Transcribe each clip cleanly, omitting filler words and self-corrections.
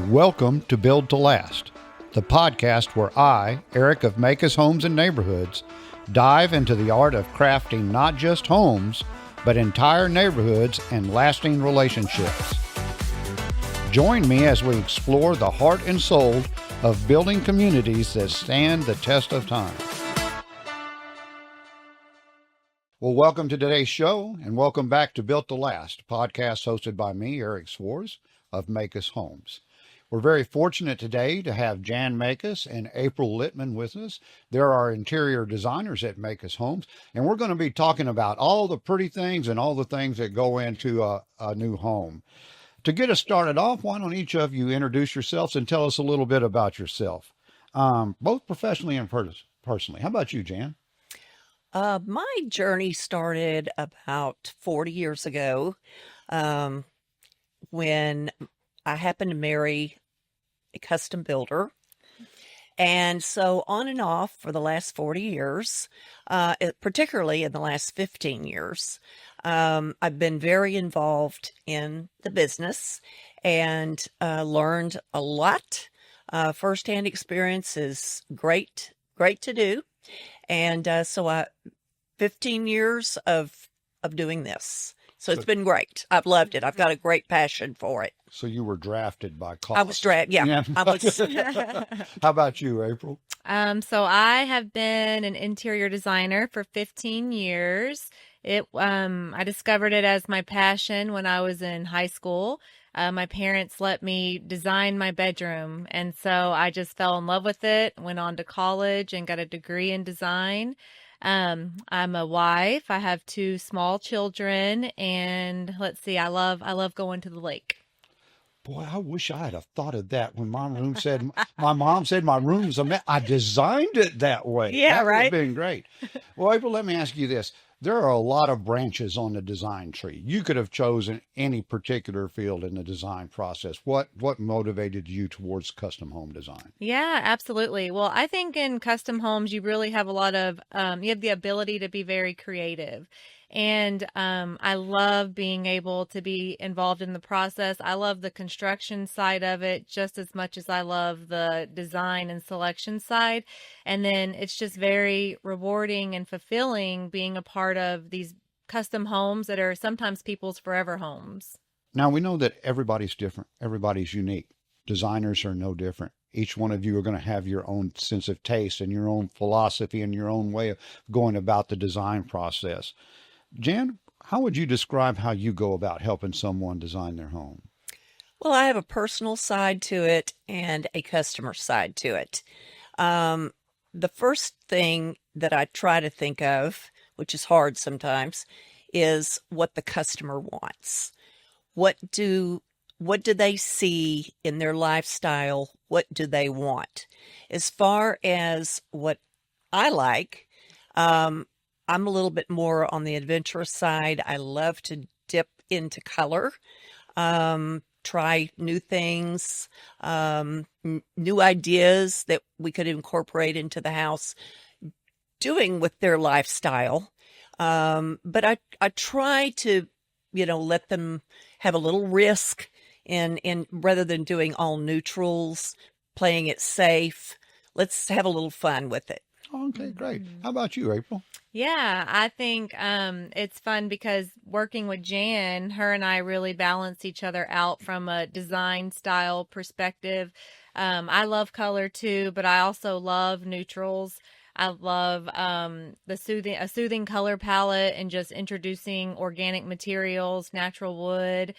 Welcome to Build to Last, the podcast where I, Eric of Maykus Homes and Neighborhoods, dive into the art of crafting not just homes, but entire neighborhoods and lasting relationships. Join me as we explore the heart and soul of building communities that stand the test of time. Well, welcome to today's show, and welcome back to Built to Last, a podcast hosted by me, Eric Swartz of Maykus Homes. We're very fortunate today to have Jan Maykus and April Littmann with us. They're our interior designers at Maykus Homes, and we're going to be talking about all the pretty things and all the things that go into a new home. To get us started off, why don't each of you introduce yourselves and tell us a little bit about yourself, both professionally and personally. How about you, Jan? My journey started about 40 years ago when I happened to marry a custom builder. And so on and off for the last 40 years, particularly in the last 15 years, I've been very involved in the business and learned a lot. Firsthand experience is great to do. And so 15 years of doing this. So it's been great. I've loved it. I've got a great passion for it. So you were drafted by cost. I was drafted, yeah. I was. How about you, April? So I have been an interior designer for 15 years. I discovered it as my passion when I was in high school. My parents let me design my bedroom, and so I just fell in love with it, went on to college and got a degree in design. I'm a wife. I have 2 small children, and let's see, I love going to the lake. Boy, I wish I had have thought of that when my mom said my room's a mess. I designed it that way. Yeah, that right. would have been great. Well, April, let me ask you this. There are a lot of branches on the design tree. You could have chosen any particular field in the design process. What motivated you towards custom home design? Yeah, absolutely. Well, I think in custom homes, you really have a lot of, you have the ability to be very creative. And I love being able to be involved in the process. I love the construction side of it just as much as I love the design and selection side. And then it's just very rewarding and fulfilling being a part of these custom homes that are sometimes people's forever homes. Now, we know that everybody's different. Everybody's unique. Designers are no different. Each one of you are going to have your own sense of taste and your own philosophy and your own way of going about the design process. Jan, how would you describe how you go about helping someone design their home? Well, I have a personal side to it and a customer side to it. The first thing that I try to think of, which is hard sometimes, is what the customer wants. What do they see in their lifestyle? What do they want? As far as what I like, I'm a little bit more on the adventurous side. I love to dip into color, try new things, new ideas that we could incorporate into the house, doing with their lifestyle. But I try to, let them have a little risk in rather than doing all neutrals, playing it safe. Let's have a little fun with it. Okay, great. How about you, April? Yeah, I think it's fun because working with Jan, her and I really balance each other out from a design style perspective. I love color too, but I also love neutrals. I love a soothing color palette and just introducing organic materials, natural wood,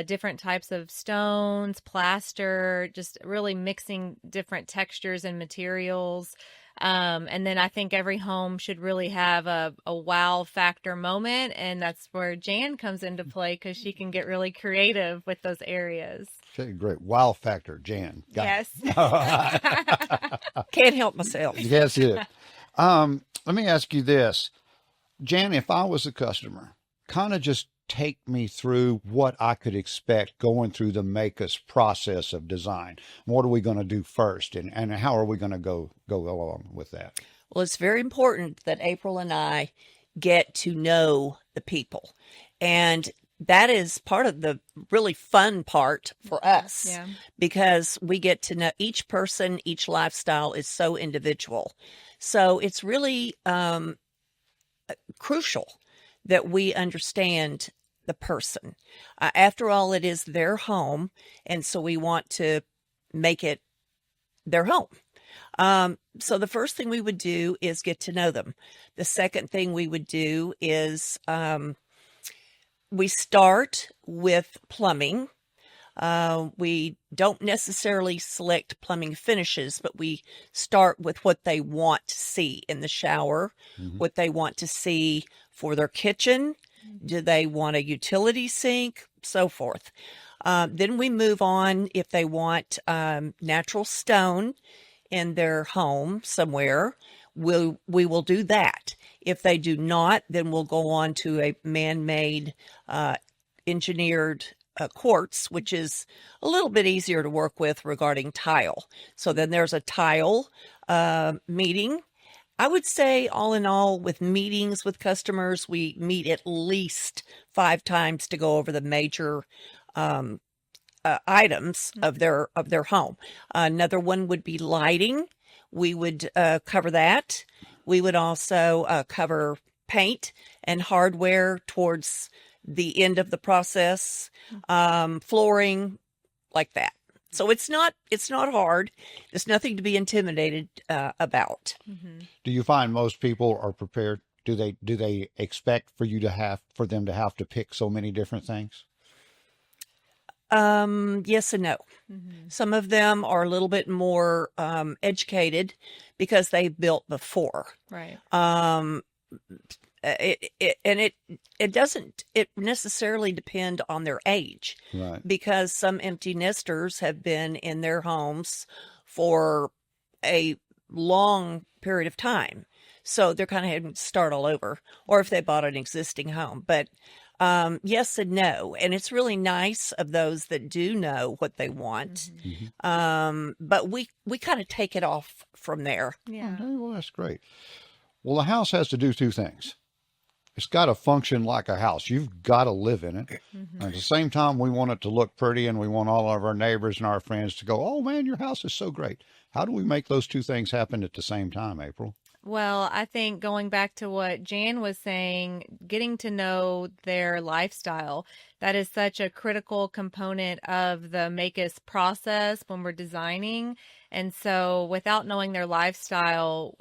different types of stones, plaster, just really mixing different textures and materials. And then I think every home should really have a wow factor moment. And that's where Jan comes into play because she can get really creative with those areas. Okay, great. Wow factor, Jan. Yes. Can't help myself. Yes, it. Let me ask you this. Jan, if I was a customer, kind of just take me through what I could expect going through the Maykus process of design. What are we going to do first, and how are we going to go along with that? Well, it's very important that April and I get to know the people. And that is part of the really fun part for us Yeah. because we get to know each person, each lifestyle is so individual. So it's really crucial that we understand the person. After all, it is their home, and so we want to make it their home. So the first thing we would do is get to know them. The second thing we would do is we start with plumbing. We don't necessarily select plumbing finishes, but we start with what they want to see in the shower, what they want to see for their kitchen. Do they want a utility sink? So forth. Then we move on if they want natural stone in their home somewhere. We will do that. If they do not, then we'll go on to a man-made engineered quartz, which is a little bit easier to work with regarding tile. So then there's a tile meeting. I would say all in all with meetings with customers, we meet at least 5 times to go over the major items of their home. Another one would be lighting. We would cover that. We would also cover paint and hardware towards the end of the process, flooring, like that. So it's not hard. There's nothing to be intimidated about. Do you find most people are prepared? Do they expect for them to have to pick so many different things? Yes and no. Some of them are a little bit more educated because they've built before. Right. It doesn't necessarily depend on their age, Right. because some empty nesters have been in their homes for a long period of time. So they're kind of having to start all over, or if they bought an existing home. But yes and no. And it's really nice of those that do know what they want. But we kind of take it off from there. Yeah. Okay, well, that's great. Well, a house has to do 2 things. It's got to function like a house. You've got to live in it. At the same time, we want it to look pretty, and we want all of our neighbors and our friends to go, oh, man, your house is so great. How do we make those 2 things happen at the same time, April? Well, I think going back to what Jan was saying, getting to know their lifestyle, that is such a critical component of the Maykus process when we're designing. And so without knowing their lifestyle,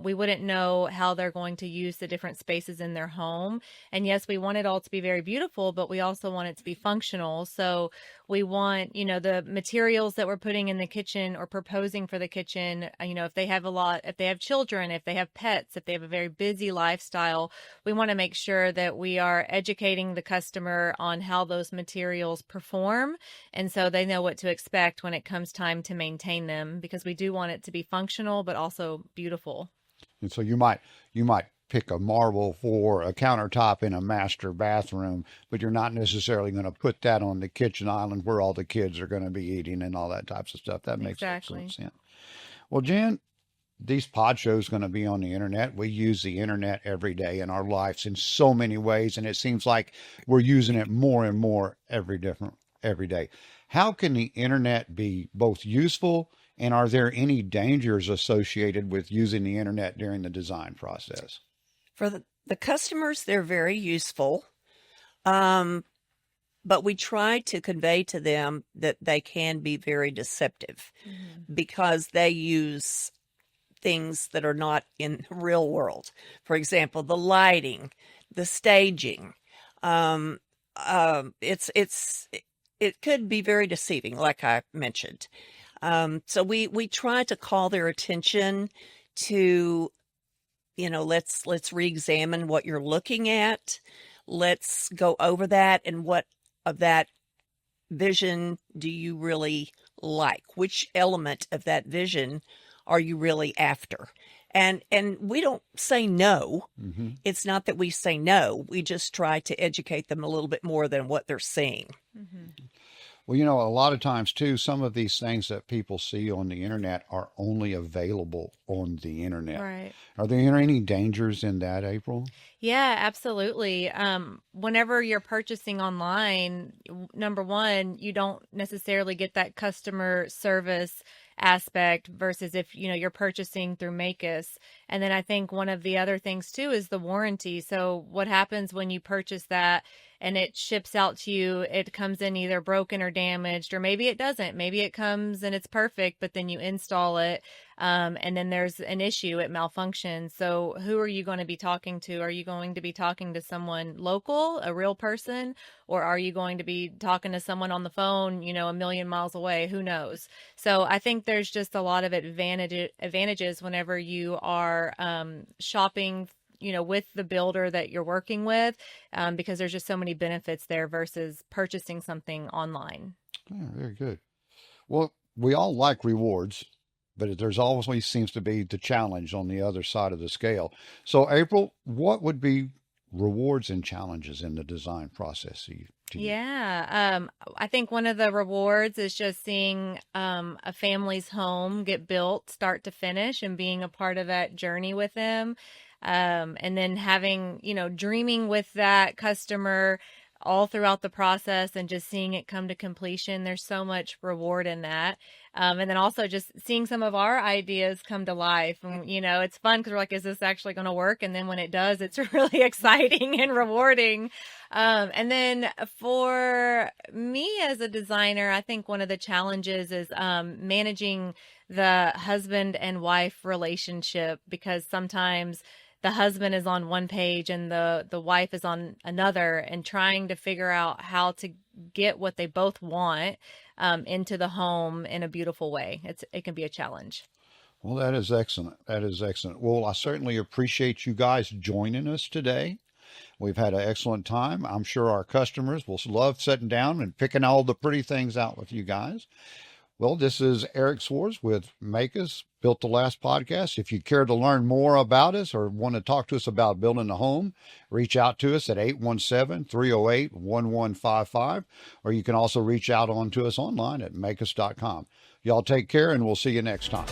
we wouldn't know how they're going to use the different spaces in their home. And yes, we want it all to be very beautiful, but we also want it to be functional. So we want, the materials that we're putting in the kitchen or proposing for the kitchen, if they have children, if they have pets, if they have a very busy lifestyle, we want to make sure that we are educating the customer on how those materials perform. And so they know what to expect when it comes time to maintain them, because we do want it to be functional, but also beautiful. And so you might pick a marble for a countertop in a master bathroom, but you're not necessarily going to put that on the kitchen island where all the kids are going to be eating and all that types of stuff. That makes excellent sense. Well, Jan, these pod shows going to be on the internet. We use the internet every day in our lives in so many ways, and it seems like we're using it more and more every day. How can the internet be both useful, and are there any dangers associated with using the internet during the design process? For the customers, they're very useful. But we try to convey to them that they can be very deceptive because they use things that are not in the real world. For example, the lighting, the staging. It could be very deceiving, like I mentioned. So we try to call their attention to, let's re-examine what you're looking at. Let's go over that, and what of that vision do you really like? Which element of that vision are you really after? And we don't say no. It's not that we say no. We just try to educate them a little bit more than what they're seeing. Well, you know, a lot of times too, some of these things that people see on the internet are only available on the internet. Right. Are there any dangers in that, April? Yeah, absolutely. Whenever you're purchasing online, number one, you don't necessarily get that customer service aspect versus if, you're purchasing through Maykus. And then I think one of the other things too is the warranty. So what happens when you purchase that and it ships out to you, it comes in either broken or damaged, or maybe it doesn't. Maybe it comes and it's perfect, but then you install it. And then there's an issue, it malfunctions. So who are you going to be talking to? Are you going to be talking to someone local, a real person, or are you going to be talking to someone on the phone, a million miles away? Who knows? So I think there's just a lot of advantages whenever you are shopping with the builder that you're working with, because there's just so many benefits there versus purchasing something online. Yeah, very good. Well, we all like rewards, but there's always seems to be the challenge on the other side of the scale. So, April, what would be rewards and challenges in the design process to you? Yeah, I think one of the rewards is just seeing a family's home get built start to finish and being a part of that journey with them. And then having, dreaming with that customer all throughout the process and just seeing it come to completion. There's so much reward in that. And then also just seeing some of our ideas come to life. And, it's fun because we're like, is this actually going to work? And then when it does, it's really exciting and rewarding. And then for me as a designer, I think one of the challenges is managing the husband and wife relationship, because sometimes the husband is on one page and the wife is on another, and trying to figure out how to get what they both want into the home in a beautiful way. It can be a challenge. Well, that is excellent. That is excellent. Well, I certainly appreciate you guys joining us today. We've had an excellent time. I'm sure our customers will love sitting down and picking all the pretty things out with you guys. Well, this is Eric Swartz with Maykus, Built to Last podcast. If you care to learn more about us or want to talk to us about building a home, reach out to us at 817-308-1155, or you can also reach out on to us online at maykus.com. Y'all take care, and we'll see you next time.